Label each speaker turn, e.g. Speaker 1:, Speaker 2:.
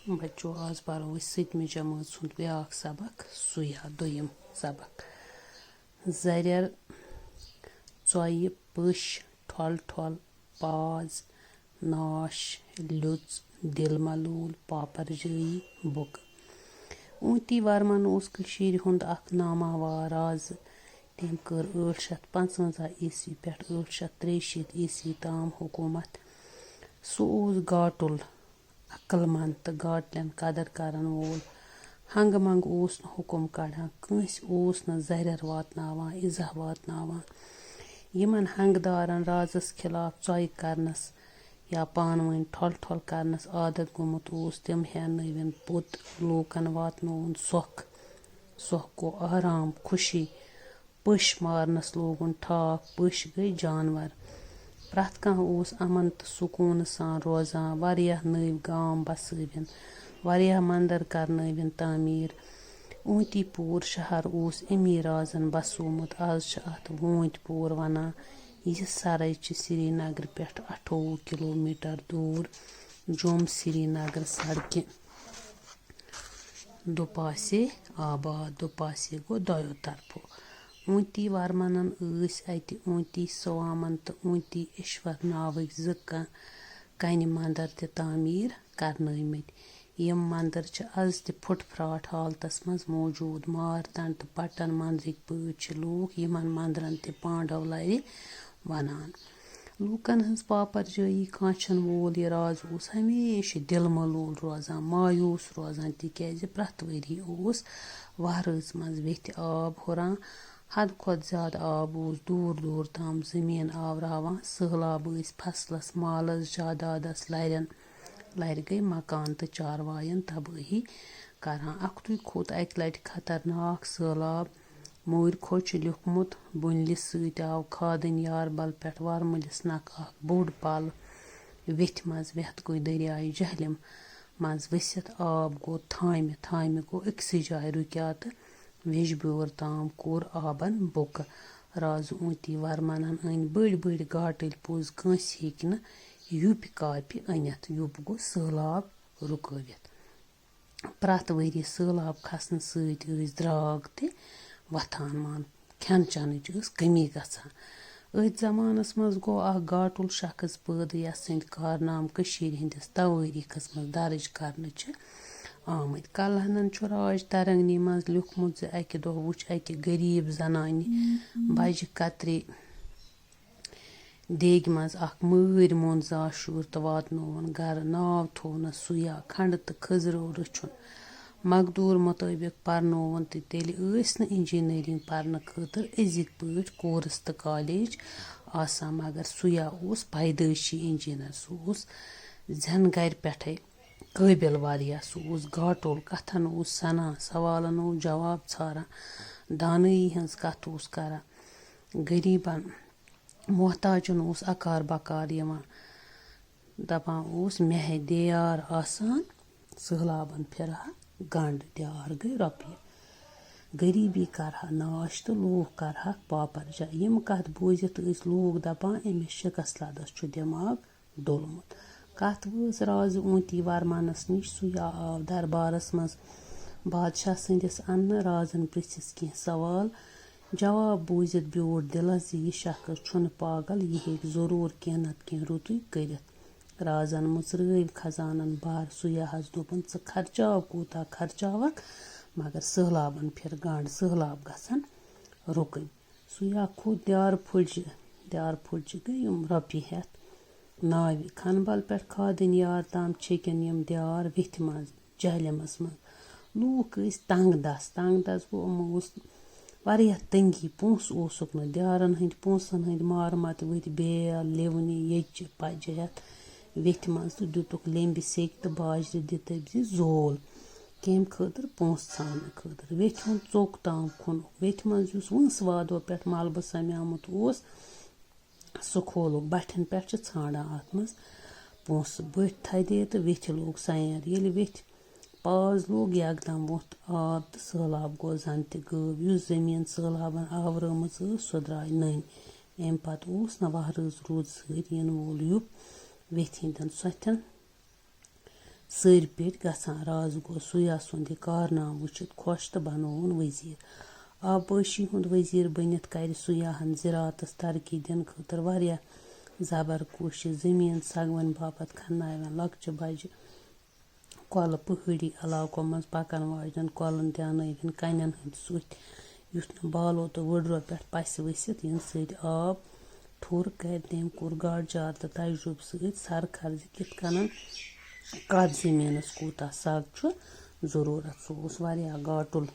Speaker 1: बच्चों आज परो सतमि जमात हुंद ब्याक सबक सुया दोयम सबक जरियर चोय पश ठोल ठोल पाज नाश लुच दिल मलूल पापर जई बुक ऊती वर्मन उस कशीर हुंद अख नामावार राज तम कर 855 ईस्वी पे 863 ईस्वी ताम हुकूमत सह गाटुल अक्लमंद तो गाटलन कदर करन वोल हंग मंग हुकुम कड़ान कंस जरियर वातनावान इजा वातनावान यमन हंगदारन राजस खिलाफ चोय करनस या पानवन ठोल ठोल करनस आदत गोमुत तम हेनवन पुत लूकन वातनोन सोख गो आराम खुशी पश मारनस लोगुन ठाक पश गई जानवर प्रथ कह अमन तो सुकून सान रोजान वारियाह नव गाम बसवन वारियाह मंदिर करनवन तामीर ऊती पूर शहर अमी राजन बसोमुत आज अत वूत पूर वनान यह सराय श्रीनगर पे 28 किलोमीटर दूर जोम श्रीनगर सड़क दुपासे आबाद दुपासे गो दोयो तरफो ऊती वर्मनन अत ऊती सवामन तो ऊती ईश्वर नावक कन मंदिर त तामीर करनमत यम मंदिर आज त फुट फ्राट हालतस मज मौजूद मारतन तो पट्टन मंदिर पट लूक यमन मंदिरन त पांडव लर वनान लूकन हज पापर जई कांचन वोल यह राज हमेशा दिल मलूल रोजान मायूस रोजान तिकाज प्रथ वरी वहरज मज वेथ आब हुरान हद खुद ज्यादा आब दूर दूर तम जमीन आवरावान सहलाब फसलस मालस जायदादस लर गई मकान तो चारवायन तबाही करान अख्तुई खोत अक लट खतरनाक सैलाब मोर खोच लिखमुत बुनलिस सत आव खादन यारबल पे वरमलिस नक बोड़ पल वेथ मज वेथ गई दरियाए जहलम मज वसित आब गो थामे गो अक्सी जाय रुक्या तो वेजब्योर ताम कोर आबन बुक राज ऊती वर्मनन अन बड़ बड़ गाटल पोज कंस हेक न युप कापि अनित युप गो सैलाब रुकवित प्रथ वरी सैलाब खसन सत द्राग त वथान मान खेन चेनच कमी गसान अथ जमानस मज गो गाटुल शख्स पैदा यस सद कारनाम हंदिस तवारीखस मज दर्ज करन आमद कलहनन राज तरंगनी मज लिखमुत अकि दो वुच अकि गरीब जनान बज कतरे देग मज मर मोन जाशूर तो वातनोवन गर नाव थोनस सुया खंड तो खजरो रछुन मकदूर मुताबिक परनोवन तो तेल इंजीनियरिंग पर्न खतर अजिक पट कोर्स तो कॉलेज आसान मगर सुया पैदाइशी इंजीनियर जन गर पे काबिल वारिया गाटुल कथन सना सवालन जवाब छारान दानई हंस कथ करान गरीबन मोहताजन अकार बकार दपान मे दियार आसान सहलाबन फिरहा गंड दियार गई रॉपिय गरीबी करहा नाश तो लूख करहा पापर जा यम कथ बूजित लूक दपान अमिस शिकस लदस दिमाग डोलमुत कथ वज राज ऊती वर्मनस नश सुया आव दरबारस मज बादशाह सदिस अन्न राजन पृछिस कह सवाल जवाब बूजित ब्योर दिलस यह शख्स छुन पागल यह हेक जरूर कह नत कह रुतुय करित राजन मुचरव खजानन बार सुया हज दोपन च खर्चाव कूता खर्चावक मगर सहलाबन फिर गंड सहलाब गसन रुकन सुया खुद द्यार फुज गई रॉपि हेत नावि खनबल पे खादन यार ताम छेकन यम द्यार वेथ मज जहलमस मज लूक तंग दस गो वारियाह तंगी पोस ओसुक न द्यारन हंद पोसन हंद मारमत वथ बेल लिवनि यच पज हेत वेथ मज तो दुतुक लेम्बि सेक तो बाजर दितब जोल कम खतर पोस छान खतर वेथ हुंद चोक ताम खुन वेथ मज वंस वादो पे मलबह समेमुत सह खोलुक बठन पे ान अत मज पोस बठ थदे तो वेथ लोग सैर ये वेथ पाज लोग यकदम वोथ आब तो सैलाब गो जन त गब जमीन सैलाबन आवरम सह द्राय नन अम पे न वहरज रूद सत इन वोल युप वेथ हंदन सोथन سٔرۍ پیٚٹھۍ گژھان راز گوٚو سُیا سُنٛد یہِ کارنامہٕ وٕچھِتھ خۄش تہٕ بنووُن وزیٖر آبپٲشی ہُنٛد وزیٖر بٔنِتھ کرِ سُیاہن زِراتس ترقی دِنہٕ خٲطرٕ واریاہ زبر کوٗشش زٔمیٖن سگوَنۍ باپتھ کھنناوٮ۪ن لۄکچہِ بجہِ کۄلہٕ پہٲڑی علاقو منٛز پکن واجنٮ۪ن کۄلن دیٛانٲوِن کنٮ۪ن ہٕنٛدۍ سُتھۍ یُتھ نہٕ بالو تہٕ وٕڈرو پٮ۪ٹھ پسہِ ؤسِتھ ییٚمہِ سۭتۍ آب ٹھوٚر کرِ تٔمۍ کوٚر گاڈٕچار تہٕ تجرُبہٕ سۭتۍ سرکھر زِ کِتھ کٔنن کتھ زٔمیٖنس کوٗتاہ سگ چھُ ضروٗرت سُہ اوس واریاہ گاٹُل